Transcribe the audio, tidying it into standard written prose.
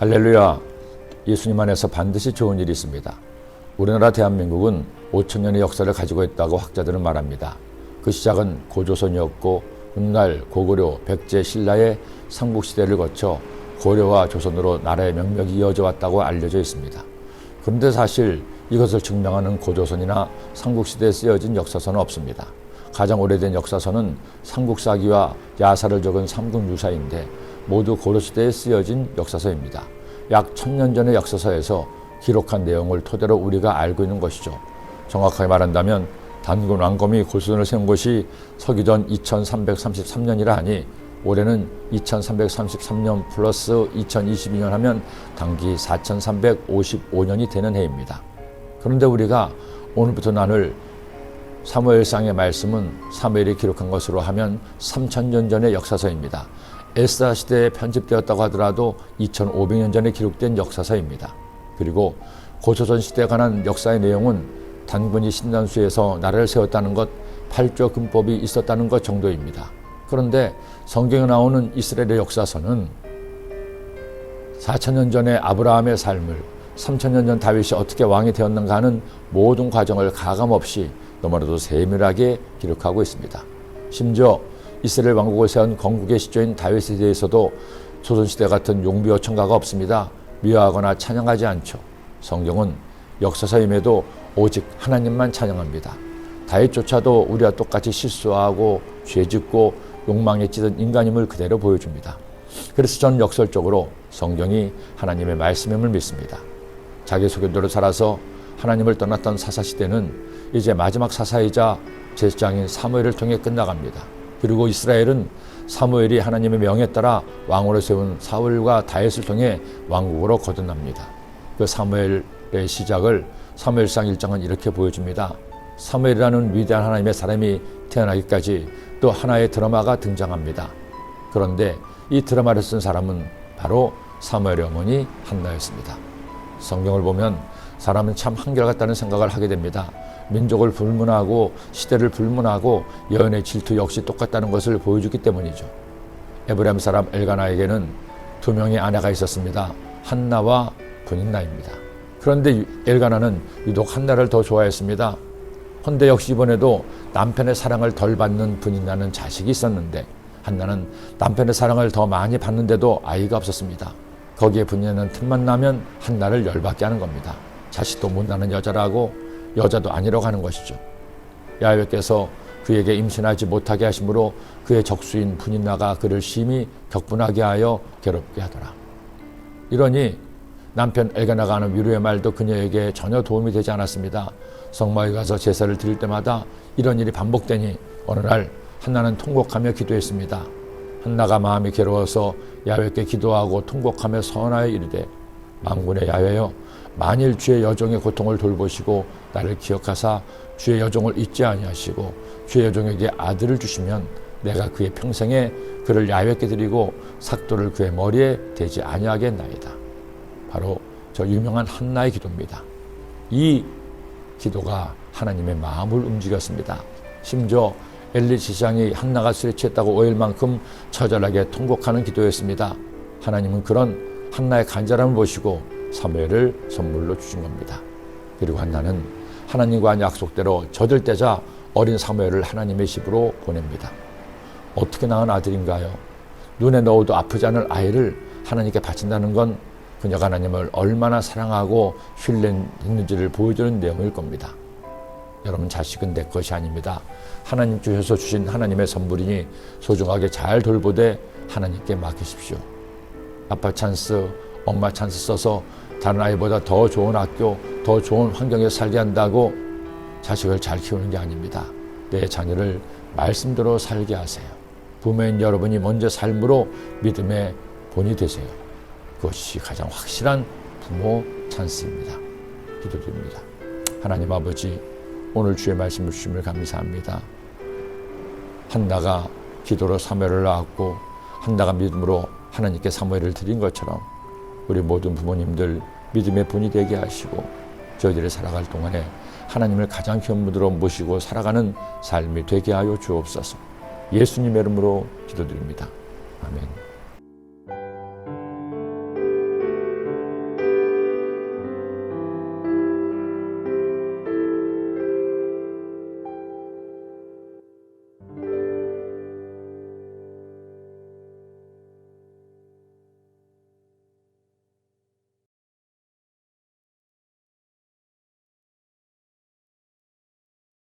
할렐루야. 예수님 안에서 반드시 좋은 일이 있습니다. 우리나라 대한민국은 5,000년의 역사를 가지고 있다고 학자들은 말합니다. 그 시작은 고조선이었고 훗날 고구려, 백제, 신라의 삼국시대를 거쳐 고려와 조선으로 나라의 명맥이 이어져 왔다고 알려져 있습니다. 그런데 사실 이것을 증명하는 고조선이나 삼국시대에 쓰여진 역사서는 없습니다. 가장 오래된 역사서는 삼국사기와 야사를 적은 삼국유사인데 모두 고려시대에 쓰여진 역사서입니다. 약 1000년 전의 역사서에서 기록한 내용을 토대로 우리가 알고 있는 것이죠. 정확하게 말한다면 단군 왕검이 고수선을 세운 것이 서기전 2333년이라 하니 올해는 2333년 플러스 2022년 하면 단기 4355년이 되는 해입니다. 그런데 우리가 오늘부터 나눌 사무엘상의 말씀은 사무엘이 기록한 것으로 하면 3000년 전의 역사서입니다. 에스라 시대에 편집되었다고 하더라도 2500년 전에 기록된 역사서입니다. 그리고 고조선 시대에 관한 역사의 내용은 단군이 신단수에서 나라를 세웠다는 것, 8조 금법이 있었다는 것 정도입니다. 그런데 성경에 나오는 이스라엘의 역사서는 4000년 전의 아브라함의 삶을 3000년 전 다윗이 어떻게 왕이 되었는가 하는 모든 과정을 가감없이 너무나도 세밀하게 기록하고 있습니다. 심지어 이스라엘 왕국을 세운 건국의 시조인 다윗에 대해서도 조선시대 같은 용비어천가가 없습니다. 미화하거나 찬양하지 않죠. 성경은 역사서임에도 오직 하나님만 찬양합니다. 다윗조차도 우리와 똑같이 실수하고 죄짓고 욕망에 찌든 인간임을 그대로 보여줍니다. 그래서 저는 역설적으로 성경이 하나님의 말씀임을 믿습니다. 자기 소견대로 살아서 하나님을 떠났던 사사시대는 이제 마지막 사사이자 제사장인 사무엘을 통해 끝나갑니다. 그리고 이스라엘은 사무엘이 하나님의 명에 따라 왕으로 세운 사울과 다윗을 통해 왕국으로 거듭납니다. 그 사무엘의 시작을 사무엘상 1장은 이렇게 보여줍니다. 사무엘이라는 위대한 하나님의 사람이 태어나기까지 또 하나의 드라마가 등장합니다. 그런데 이 드라마를 쓴 사람은 바로 사무엘의 어머니 한나였습니다. 성경을 보면 사람은 참 한결같다는 생각을 하게 됩니다. 민족을 불문하고 시대를 불문하고 여인의 질투 역시 똑같다는 것을 보여주기 때문이죠. 에브라임 사람 엘가나에게는 2명의 아내가 있었습니다. 한나와 브닌나입니다. 그런데 엘가나는 유독 한나를 더 좋아했습니다. 헌데 역시 이번에도 남편의 사랑을 덜 받는 브닌나는 자식이 있었는데 한나는 남편의 사랑을 더 많이 받는데도 아이가 없었습니다. 거기에 브닌나는 틈만 나면 한나를 열받게 하는 겁니다. 자식도 못 낳는 여자라고 여자도 아니라고 하는 것이죠. 야훼께서 그에게 임신하지 못하게 하심으로 그의 적수인 브닌나가 그를 심히 격분하게 하여 괴롭게 하더라. 이러니 남편 엘가나가 하는 위로의 말도 그녀에게 전혀 도움이 되지 않았습니다. 성막에 가서 제사를 드릴 때마다 이런 일이 반복되니 어느 날 한나는 통곡하며 기도했습니다. 한나가 마음이 괴로워서 야훼께 기도하고 통곡하며 서원하여 이르되 만군의 야훼여 만일 주의 여종의 고통을 돌보시고 나를 기억하사 주의 여종을 잊지 아니하시고 주의 여종에게 아들을 주시면 내가 그의 평생에 그를 야훼께 드리고 삭도를 그의 머리에 대지 아니하겠나이다. 바로 저 유명한 한나의 기도입니다. 이 기도가 하나님의 마음을 움직였습니다. 심지어 엘리 지장이 한나가 술에 취했다고 오해할 만큼 처절하게 통곡하는 기도였습니다. 하나님은 그런 한나의 간절함을 보시고 사무엘을 선물로 주신 겁니다. 그리고 한나는 하나님과 한 약속대로 젖을 떼자 어린 사무엘을 하나님의 집으로 보냅니다. 어떻게 낳은 아들인가요? 눈에 넣어도 아프지 않을 아이를 하나님께 바친다는 건 그녀가 하나님을 얼마나 사랑하고 신뢰했는지를 보여주는 내용일 겁니다. 여러분, 자식은 내 것이 아닙니다. 하나님 주셔서 주신 하나님의 선물이니 소중하게 잘 돌보되 하나님께 맡기십시오. 아빠 찬스, 엄마 찬스 써서 다른 아이보다 더 좋은 학교, 더 좋은 환경에서 살게 한다고 자식을 잘 키우는 게 아닙니다. 내 자녀를 말씀대로 살게 하세요. 부모인 여러분이 먼저 삶으로 믿음의 본이 되세요. 그것이 가장 확실한 부모 찬스입니다. 기도드립니다. 하나님 아버지, 오늘 주의 말씀을 주심을 감사합니다. 한나가 기도로 사무엘을 낳았고 한나가 믿음으로 하나님께 사무엘을 드린 것처럼 우리 모든 부모님들 믿음의 본이 되게 하시고 저희들이 살아갈 동안에 하나님을 가장 현무드로 모시고 살아가는 삶이 되게 하여 주옵소서. 예수님의 이름으로 기도드립니다. 아멘.